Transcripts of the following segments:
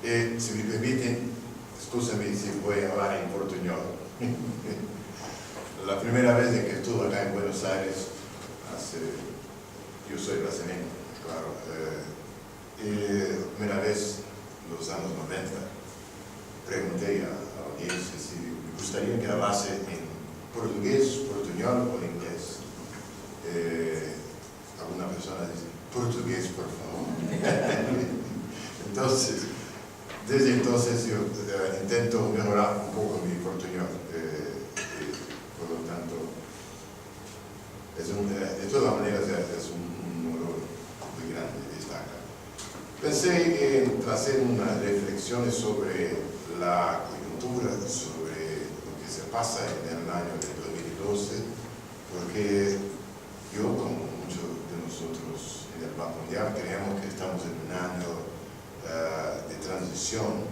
Si me permiten, escúchame si voy a hablar en portuñol. La primera vez que estuve acá en Buenos Aires, yo soy brasileño, claro, la primera vez, en los años 90, pregunté a la audiencia si me gustaría que hablase en portugués, portuñol o inglés. Alguna persona dice, portugués, por favor. Entonces, desde entonces yo intento mejorar un poco mi portuñol. Por lo tanto, de todas maneras es un honor muy grande estar acá. Pensé en hacer unas reflexiones sobre la coyuntura, sobre lo que se pasa en el año de 2012, porque yo, como muchos de nosotros en el Banco Mundial, creemos que estamos en un año de transición,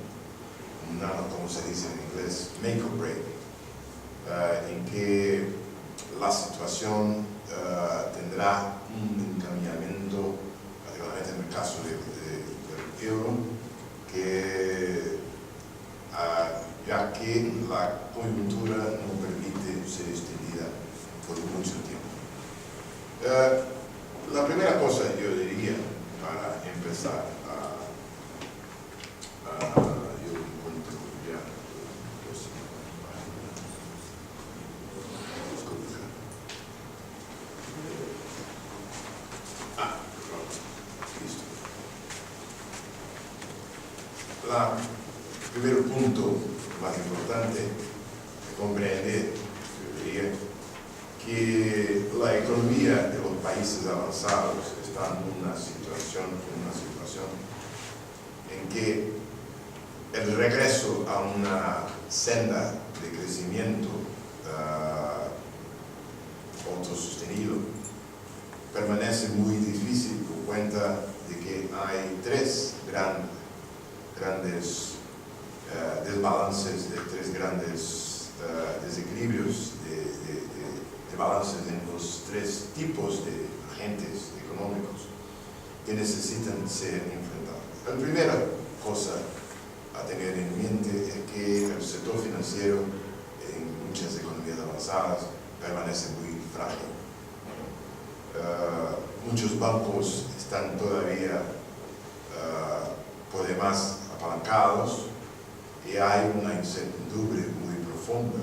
un año, como se dice en inglés, make or break, en que la situación tendrá un encaminamiento, particularmente en el caso del euro, que ya que la coyuntura no permite ser extendida por mucho tiempo. La primera cosa yo diría, para empezar, yo encuentro ya listo. El primer punto más importante de comprender, yo diría, que la economía de los países avanzados está en una situación en que el regreso a una senda de crecimiento autosostenido permanece muy difícil por cuenta de que hay tres grandes desbalances, tres grandes desequilibrios de balances en los tres tipos de agentes económicos que necesitan ser enfrentados. La primera cosa a tener en mente es que el sector financiero en muchas economías avanzadas permanece muy frágil. Muchos bancos están todavía por demás apalancados y hay una incertidumbre muy profunda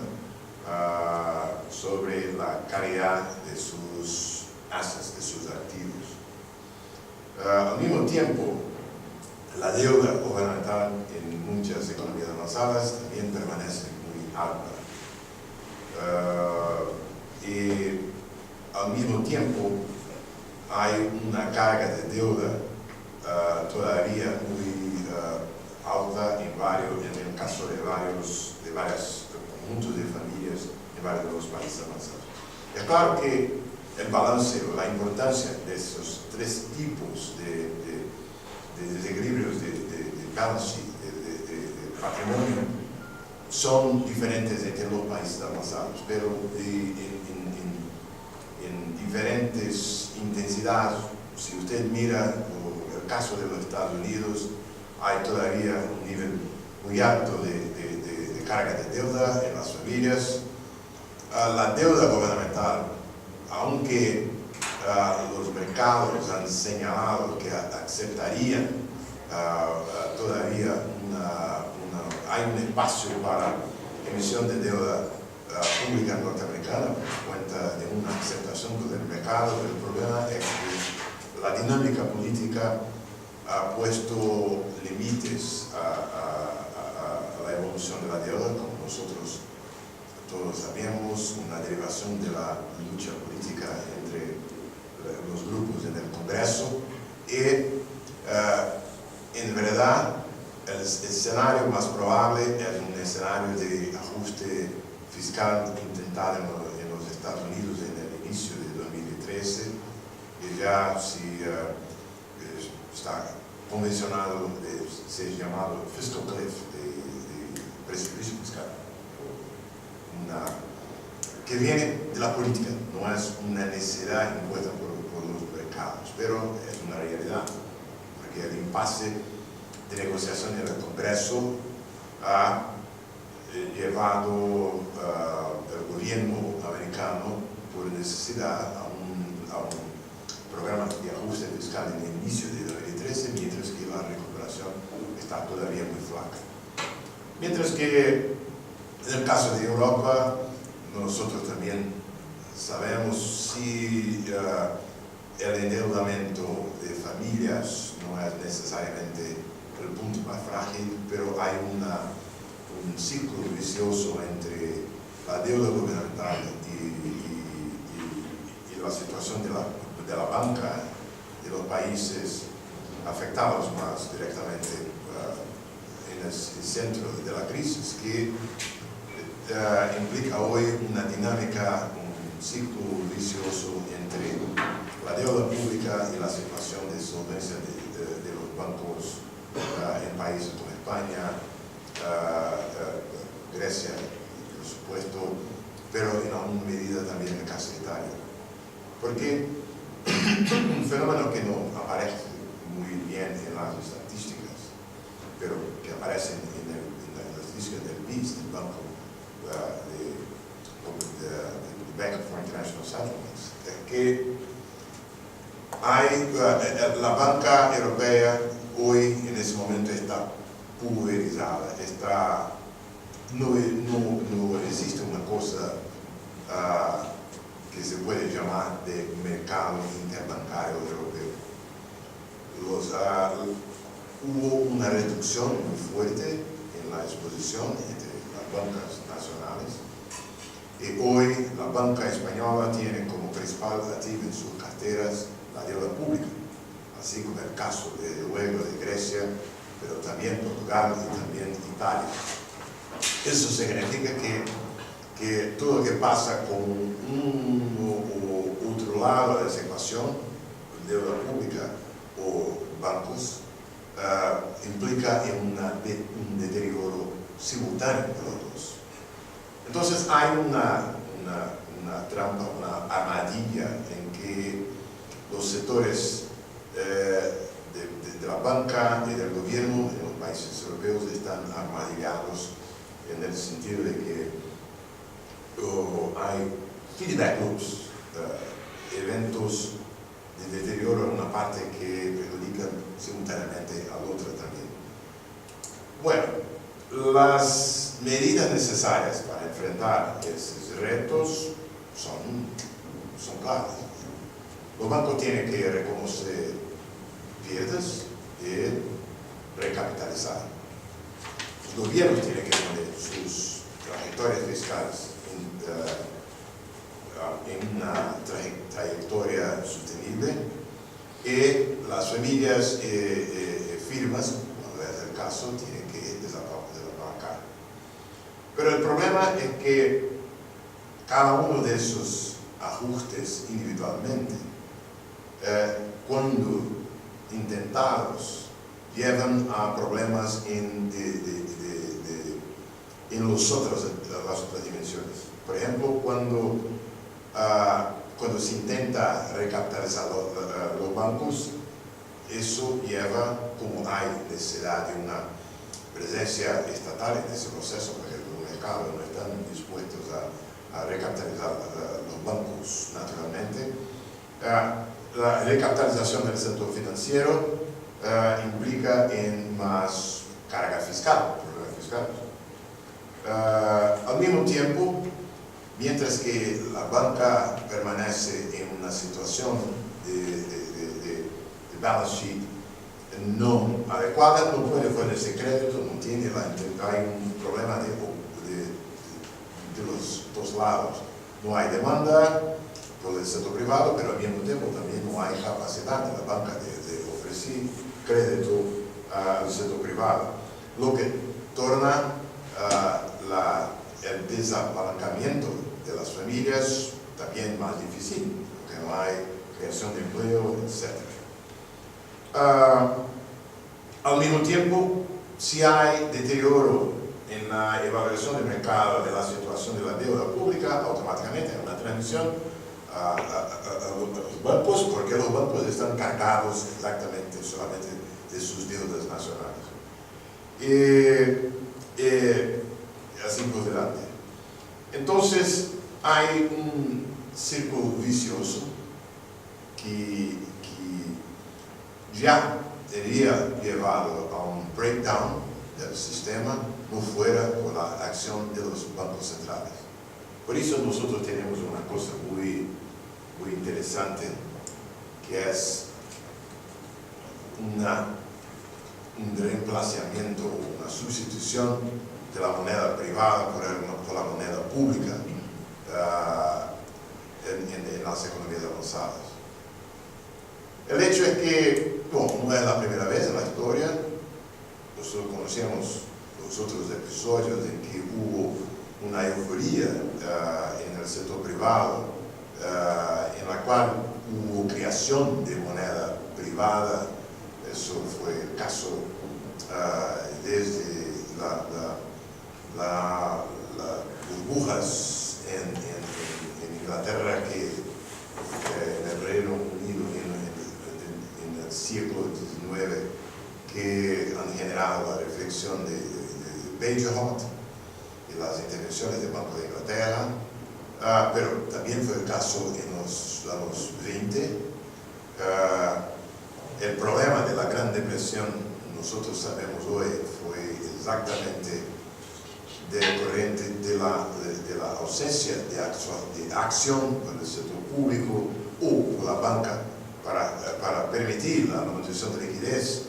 sobre la calidad de sus assets, de sus activos. Al mismo tiempo, la deuda gubernamental en muchas economías avanzadas también permanece muy alta. Y al mismo tiempo, hay una carga de deuda todavía muy alta en el caso de varios conjuntos de familias en varios de los países avanzados. Es claro que el balance o la importancia de esos tres tipos de desequilibrios de balance sheet, de patrimonio, son diferentes entre los países avanzados, pero en diferentes intensidades. Si usted mira el caso de los Estados Unidos, hay todavía un nivel muy alto de carga de deuda en las familias. La deuda gubernamental, aunque los mercados han señalado que aceptarían todavía hay un espacio para emisión de deuda pública norteamericana por cuenta de una aceptación del mercado. El problema es que la dinámica política ha puesto límites a la evolución de la deuda, como nosotros todos sabemos, una derivación de la lucha política entre los grupos en el Congreso y en verdad el escenario más probable es un escenario de ajuste fiscal intentado en los Estados Unidos en el inicio de 2013 y ya si está convencionado de ser llamado fiscal cliff, de precipicio fiscal, que viene de la política, no es una necesidad impuesta por los mercados, pero es una realidad, porque el impasse de negociación en el Congreso ha llevado el gobierno americano por necesidad a un programa de ajuste fiscal en el inicio de 2013, mientras que la recuperación está todavía muy flaca. Mientras que en el caso de Europa, nosotros también sabemos si el endeudamiento de familias no es necesariamente el punto más frágil, pero hay un ciclo vicioso entre la deuda gubernamental y la situación de la banca de los países afectados más directamente en el centro de la crisis, que implica hoy una dinámica, un ciclo vicioso entre la deuda pública y la situación de solvencia de los bancos en países como España, Grecia, por supuesto, pero en alguna medida también en el caso de Italia. Porque un fenómeno que no aparece muy bien en las estadísticas, pero que aparece en las estadísticas del BIS, del Banco de Bank for International Settlements, es que la banca europea hoy en ese momento está pulverizada, no existe una cosa que se puede llamar de mercado interbancario europeo. Hubo una reducción muy fuerte en la exposición entre las bancas nacionales y hoy la banca española tiene como principal activo en sus carteras la deuda pública, así como el caso de luego de Grecia, pero también Portugal y también Italia. Eso significa que todo lo que pasa con uno u otro lado de esa ecuación, deuda pública o bancos, implica un deterioro simultáneo de los dos. Entonces hay una trampa, una armadilla en que los sectores de la banca y del gobierno en los países europeos están armadillados en el sentido de que hay feedback loops, eventos de deterioro en una parte que perjudican simultáneamente a la otra también. Bueno, las medidas necesarias para enfrentar esos retos son claras. Los bancos tienen que reconocer pérdidas y recapitalizar. Los gobiernos tienen que poner sus trayectorias fiscales en una trayectoria sostenible y las familias firmas, cuando es el caso, tienen que desaparecer. Pero el problema es que cada uno de esos ajustes individualmente, cuando intentados, llevan a problemas en las otras dimensiones. Por ejemplo, cuando se intenta recapitalizar los bancos, eso lleva, como hay necesidad de una presencia estatal en ese proceso, porque los mercados no están dispuestos a recapitalizar los bancos naturalmente. La recapitalización del sector financiero implica en más carga fiscal, problemas fiscales. Al mismo tiempo, mientras que la banca permanece en una situación de balance sheet no adecuada, no puede ofrecer crédito, no tiene hay un problema de los dos lados. No hay demanda por el sector privado, pero al mismo tiempo también no hay capacidad de la banca de ofrecer crédito al sector privado, lo que torna el desapalancamiento de las familias también más difícil, porque no hay creación de empleo, etc. Al mismo tiempo, si hay deterioro en la evaluación del mercado de la situación de la deuda pública, automáticamente hay una transición a los bancos, porque los bancos están cargados exactamente solamente de sus deudas nacionales. así por delante. Entonces hay un círculo vicioso que ya sería llevado a un breakdown del sistema, no fuera por la acción de los bancos centrales. Por eso nosotros tenemos una cosa muy interesante, que es un reemplazamiento, una sustitución de la moneda privada por la moneda pública en las economías avanzadas. El hecho es que, bueno, no es la primera vez en la historia. Nosotros conocemos los otros episodios en que hubo una euforía en el sector privado, en la cual hubo creación de moneda privada. Eso fue el caso desde las burbujas en Inglaterra, que en el Reino Unido en el siglo XIX, que han generado la reflexión de Bagehot y las intervenciones del Banco de Inglaterra, pero también fue el caso en los años 20. El problema de la Gran Depresión, nosotros sabemos hoy, fue exactamente decorrente de la ausencia de acción por el sector público o por la banca para permitir la manutención de liquidez.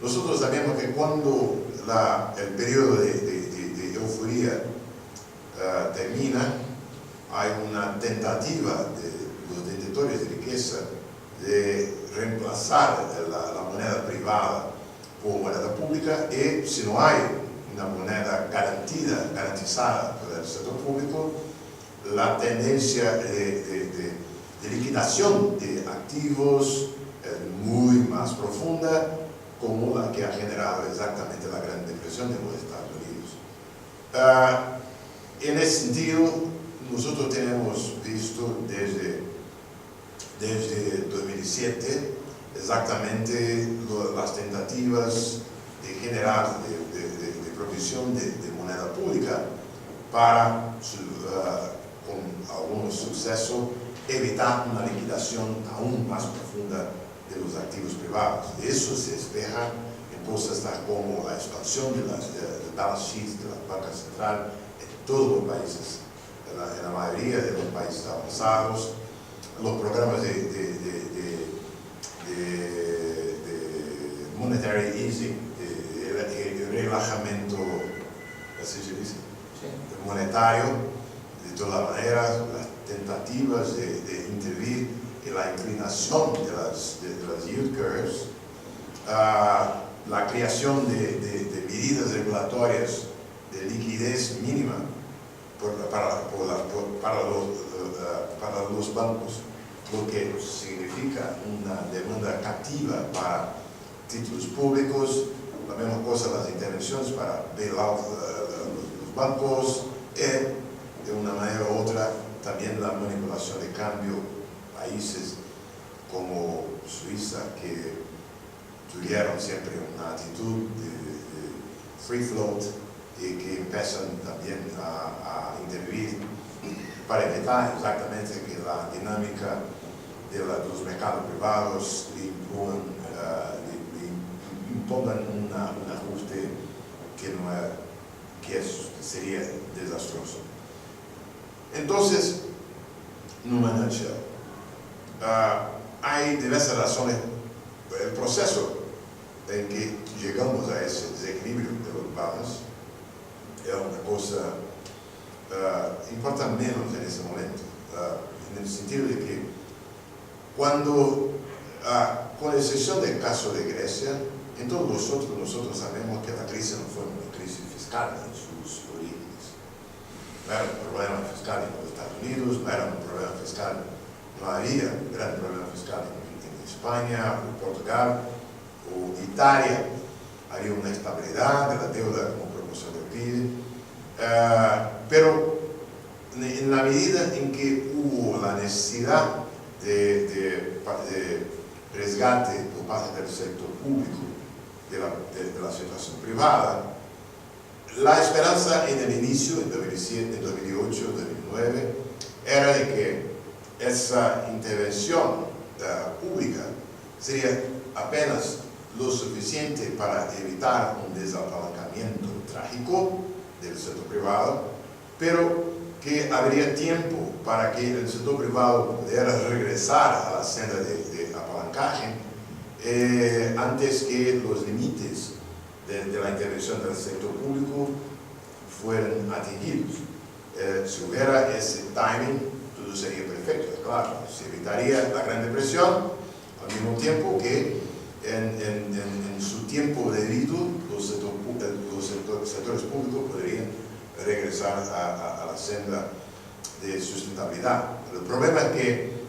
Nosotros sabemos que cuando el periodo de euforia termina, hay una tentativa de los detentores de riqueza de reemplazar la moneda privada por moneda pública, y si no hay una moneda garantizada por el sector público, la tendencia de liquidación de activos es muy más profunda, como la que ha generado exactamente la Gran Depresión de los Estados Unidos. En ese sentido, nosotros tenemos visto desde 2007 exactamente las tentativas de generar, de provisión de moneda pública para, con algún suceso, evitar una liquidación aún más profunda de los activos privados. Eso se espeja en cosas tal como la expansión de balance sheets de la banca central en todos los países, en la mayoría de los países avanzados, los programas de monetary easing, de relajamiento, así se dice, monetario, de todas maneras, las tentativas de intervenir en la inclinación de las yield curves, la creación de medidas regulatorias de liquidez mínima para los bancos, lo que significa una demanda captiva para títulos públicos, la misma cosa las intervenciones para bail out los bancos, y de una manera u otra también la manipulación de cambio, países como Suiza, que tuvieron siempre una actitud de free float y que empiezan también a intervenir para evitar exactamente que la dinámica de los mercados privados le impongan un ajuste que sería desastroso. Entonces, en una nutshell, hay diversas razones. El proceso en que llegamos a ese desequilibrio de los balances es una cosa importa menos en ese momento, en el sentido de que cuando, con excepción del caso de Grecia, en todos nosotros sabemos que la crisis no fue una crisis fiscal en sus orígenes. No era un problema fiscal en los Estados Unidos, no era un problema fiscal, no había un gran problema fiscal en España, o Portugal, o Italia. Había una estabilidad de la deuda como proporción del PIB. Pero en la medida en que hubo la necesidad de resgate por parte del sector público de la situación privada. La esperanza en el inicio, en 2007, 2008, 2009, era de que esa intervención pública sería apenas lo suficiente para evitar un desapalancamiento trágico del sector privado, pero que habría tiempo para que el sector privado pudiera regresar a la senda de apalancaje antes que los límites de la intervención del sector público fueran atingidos. Si hubiera ese timing, todo sería perfecto, claro. Se evitaría la Gran Depresión, al mismo tiempo que en su tiempo debido los sectores públicos podrían regresar a la senda de sustentabilidad. El problema es que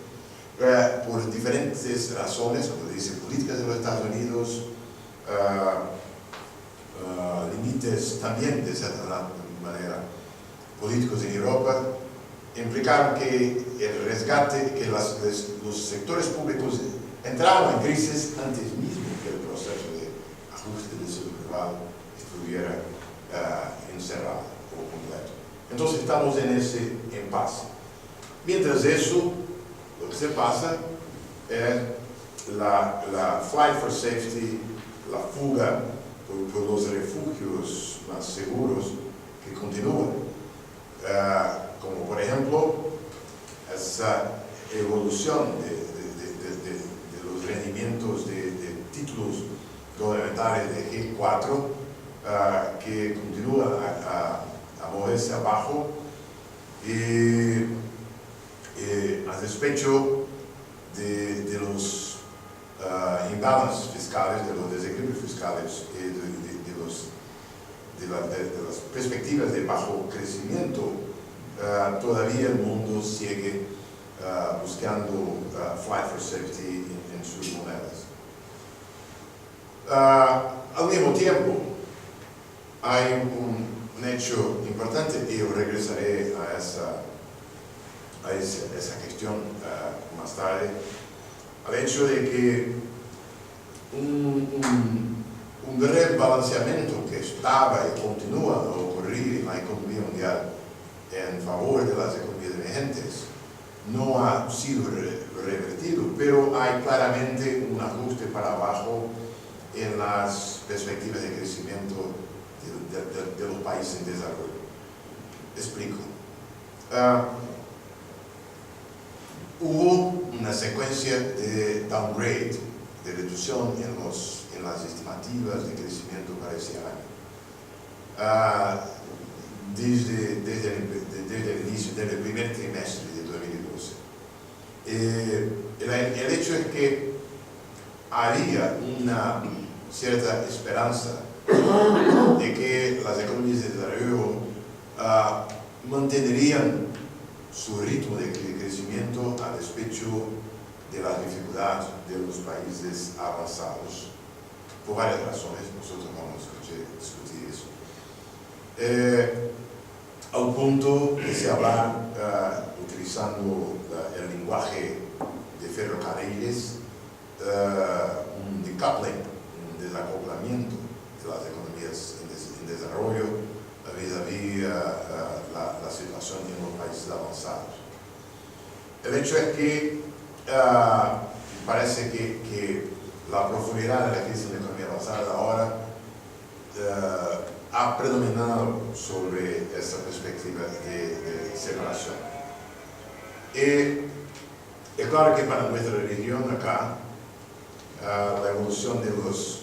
por diferentes razones, como dice, políticas de los Estados Unidos, límites también de cierta manera políticos en Europa, implicaron que el rescate, que los sectores públicos entraron en crisis antes mismo que el proceso de ajuste del sector privado estuviera encerrado o completo. Entonces estamos en ese impasse. Mientras eso, lo que se pasa es la flight for safety, la fuga por los refugios más seguros que continúan. Como por ejemplo, esa evolución de los rendimientos de títulos gubernamentales de G4 que continúa a moverse abajo y a despecho de los imbalances fiscales, de los desequilibrios fiscales y de las perspectivas de bajo crecimiento, todavía el mundo sigue buscando flight for safety en sus monedas. Al mismo tiempo, hay un hecho importante y yo regresaré a esa cuestión más tarde, al hecho de que un rebalanceamiento que estaba y continúa a ocurrir en la economía mundial en favor de las economías emergentes no ha sido revertido, pero hay claramente un ajuste para abajo en las perspectivas de crecimiento de los países en desarrollo. Explico. Hubo una secuencia de downgrade, de reducción en las estimativas de crecimiento para ese año. Desde el inicio, desde el primer trimestre de 2012. El hecho es que había una cierta esperanza de que las economías de desarrollo mantendrían su ritmo de crecimiento a despecho de las dificultades de los países avanzados, por varias razones. Nosotros vamos a discutir eso. Al punto de se hablar, utilizando el lenguaje de ferrocarriles, un decoupling, un desacoplamiento de las economías en desarrollo vis-a-vis la situación en los países avanzados. El hecho es que parece que la profundidad de la crisis en la economía avanzada ahora ha predominado sobre esa perspectiva de separación. Es claro que para nuestra región acá, la evolución de los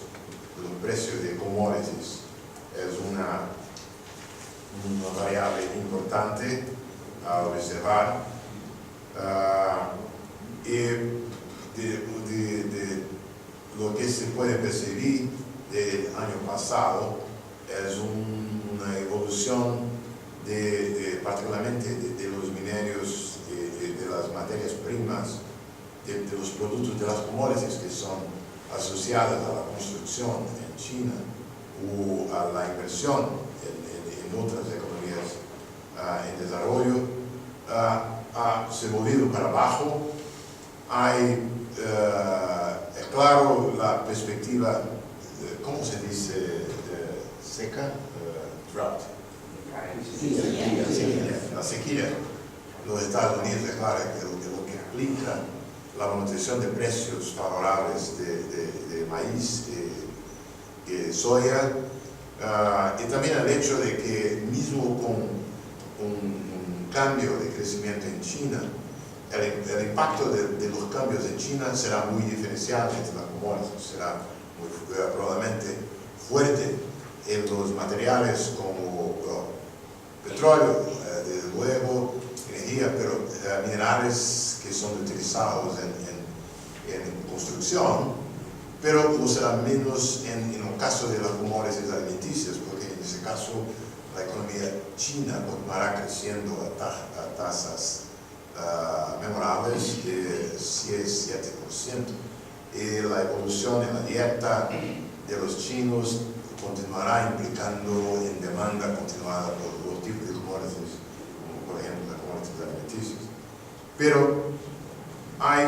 precios de commodities es una variable importante a observar, y de lo que se puede percibir del año pasado es una evolución particularmente de los minerios, de las materias primas, de los productos de las commodities que son asociadas a la construcción en China o a la inversión en otras economías en desarrollo, se ha movido para abajo. Hay, es claro, la perspectiva ¿cómo se dice? Seca, drought. La sequía en los Estados Unidos, es claro, que lo que implica la manutención de precios favorables de maíz y soya, y también el hecho de que mismo con un cambio de crecimiento en China, el impacto de los cambios en China será muy diferencial entre las commodities, será probablemente fuerte en los materiales como petróleo, desde luego, energía, pero minerales que son utilizados en construcción, pero lo será menos en el caso de las commodities alimenticias, porque en ese caso la economía china continuará creciendo a tasas memorables de 6-7%, y la evolución en la dieta de los chinos continuará implicando en demanda continuada por los tipos de commodities, como por ejemplo las commodities alimenticias. Pero hay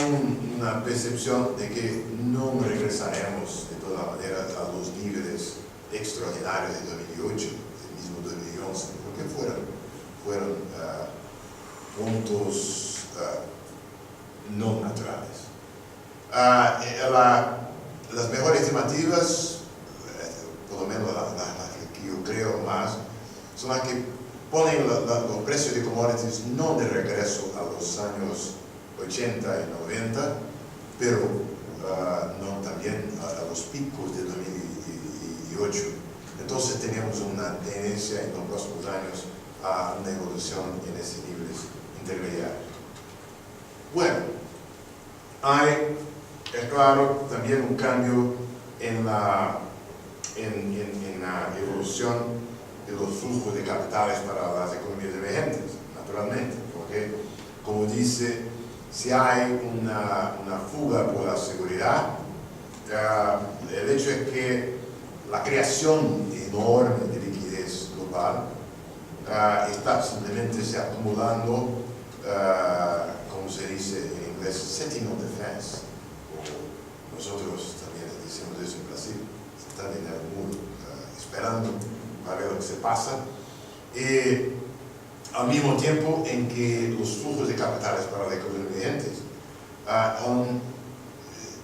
una percepción de que no regresaremos de toda manera a los niveles extraordinarios de 2008, del mismo 2011, porque fueron puntos no naturales. Las mejores estimativas, por lo menos las que yo creo más, son las que ponen los precios de commodities no de regreso a los años 80 y 90, pero no también a los picos de 2008. Entonces tenemos una tendencia en los próximos años a una evolución en esos niveles intermediarios. Bueno, hay, es claro, también un cambio en la evolución de los flujos de capitales para las economías emergentes, naturalmente, porque, como dice, si hay una fuga por la seguridad, el hecho es que la creación enorme de liquidez global está simplemente se acumulando, como se dice en inglés, setting on the fence, o nosotros también decimos eso en Brasil, se están en el muro esperando para ver lo que se pasa, y al mismo tiempo en que los flujos de capitales para la economía emergentes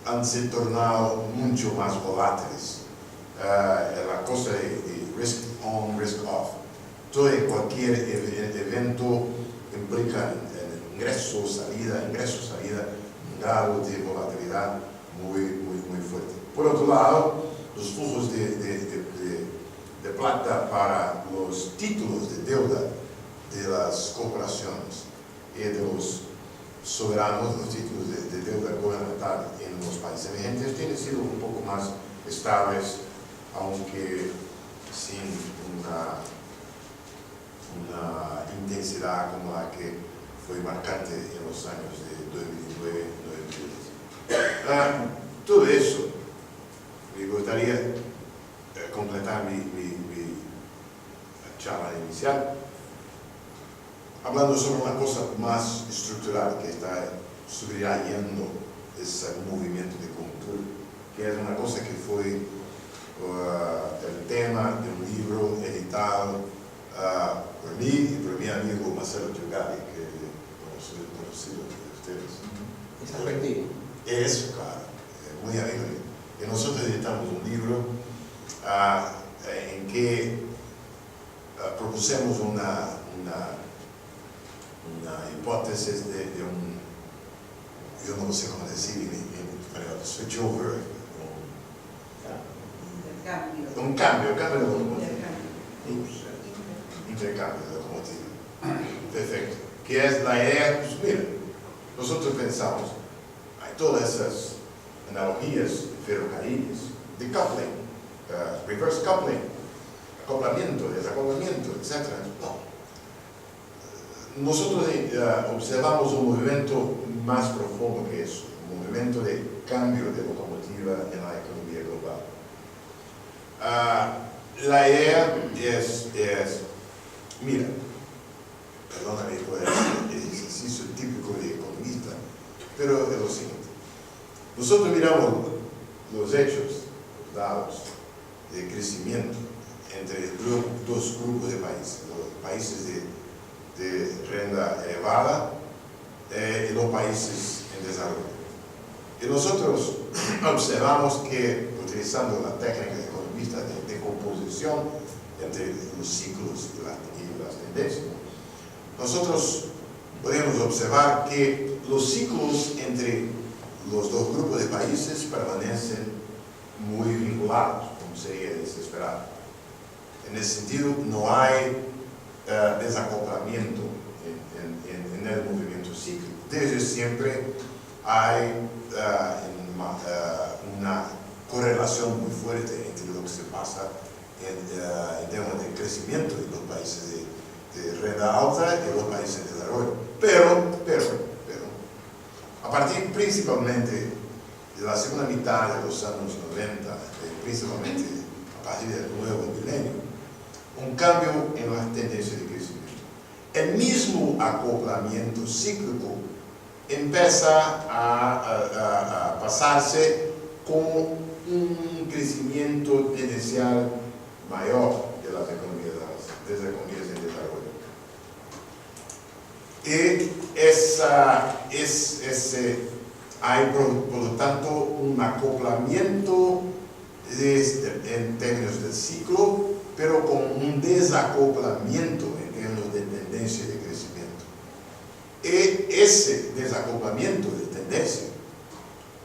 han se tornado mucho más volátiles. La cosa de risk on, risk off. Todo y cualquier evento implica ingreso, salida, un grado de volatilidad muy fuerte. Por otro lado, los flujos de plata para los títulos de deuda de las corporaciones y de los soberanos, los títulos de deuda gubernamental en los países emergentes tienen sido un poco más estables, aunque sin una intensidad como la que fue marcante en los años de 2009-2010. Todo eso, me gustaría completar mi charla inicial hablando sobre una cosa más estructural que está subrayando ese movimiento de conjuntura, que es una cosa que fue el tema de un libro editado por mí y por mi amigo Marcelo Tugari, que conocido de ustedes. ¿Es argentino? Es, claro, muy amigo mío. Y nosotros editamos un libro en que propusimos una hipótesis de un, yo no sé cómo decir en español, switch over, un cambio de locomotora. Intercambio de locomotora. Perfecto. Que es la idea, pues mira, nosotros pensamos, hay todas esas analogías de ferrocarriles, de coupling, reverse coupling, acoplamiento, desacoplamiento, etc. No. Nosotros observamos un movimiento más profundo que eso, un movimiento de cambio de locomotora en la economía global. La idea es mira, perdóname por el ejercicio típico de economista, pero es lo siguiente. Nosotros miramos los hechos, los dados, de crecimiento entre dos grupos de países, los países de renta elevada y los países en desarrollo. Y nosotros observamos que, utilizando la técnica economista de decomposición entre los ciclos y las tendencias, nosotros podemos observar que los ciclos entre los dos grupos de países permanecen muy vinculados, como sería desesperado. En ese sentido, no hay desacoplamiento en el movimiento cíclico. Desde siempre hay una correlación muy fuerte entre lo que se pasa en temas de crecimiento en los países de renta alta y los países de desarrollo. Pero, a partir principalmente de la segunda mitad de los años 90, principalmente a partir del nuevo milenio, un cambio en las tendencias de crecimiento. El mismo acoplamiento cíclico empieza a pasarse con un crecimiento tendencial mayor de las economías en desarrollo. Y hay por lo tanto un acoplamiento en términos del ciclo, pero con un desacoplamiento en términos de tendencia de crecimiento. Y ese desacoplamiento de tendencia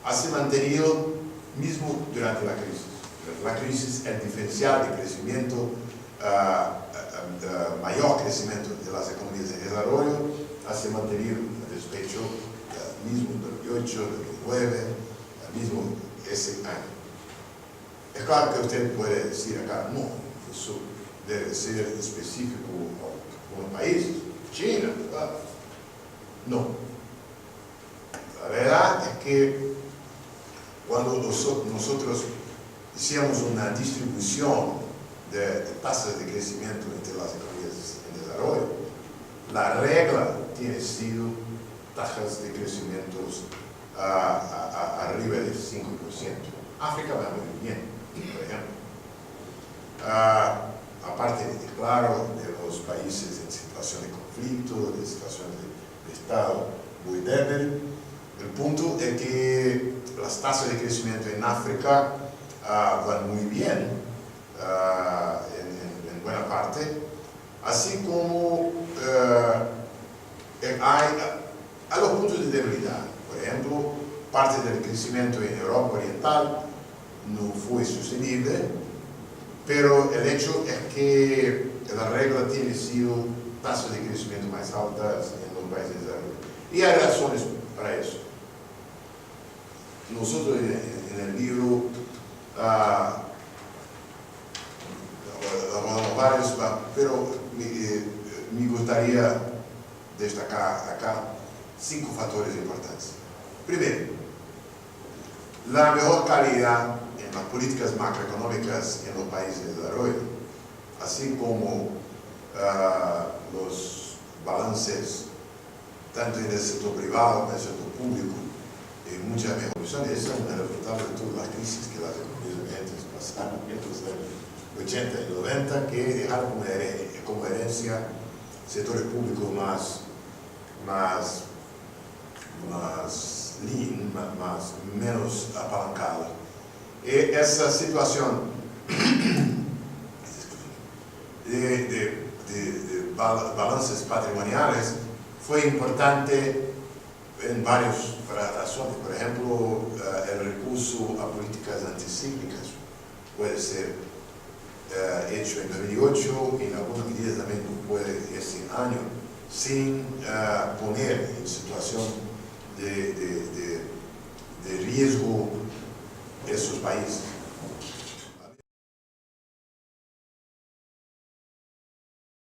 ha sido mantenido mismo durante la crisis. Durante la crisis, el diferencial de crecimiento, mayor crecimiento de las economías de desarrollo, ha sido mantenido a despecho mismo en 2008, 2009, mismo ese año. Es claro que usted puede decir acá, no, eso debe ser específico a un país, China, ¿verdad? No. La verdad es que cuando nosotros hicimos una distribución de tasas de crecimiento entre las economías en desarrollo, la regla tiene sido tasas de crecimiento arriba del 5%. África va muy bien, por ejemplo. Aparte, claro, de los países en situación de conflicto, de situación de estado muy débil, el punto es que las tasas de crecimiento en África van muy bien, en buena parte, así como hay los puntos de debilidad. Por ejemplo, parte del crecimiento en Europa Oriental no fue sostenible, pero el hecho es que la regla tiene sido tasas de crecimiento más altas en los países de desarrollo. Y hay razones para eso. Nosotros en el libro abordamos varios, pero me gustaría destacar acá 5 factores importantes. Primero, la mejor calidad en las políticas macroeconómicas en los países de desarrollo, así como los balances tanto en el sector privado como en el sector público, muchas mejoraciones. Eso es un resultado de todas las crisis que las economías emergentes pasaron en los años 80 y 90, que dejaron como herencia sectores públicos menos apalancados. Esa situación de balances patrimoniales fue importante en varias razones. Por ejemplo, el recurso a políticas anticíclicas puede ser hecho en 2008 y en algunas medidas también puede ese año, sin poner en situación de riesgo esos países.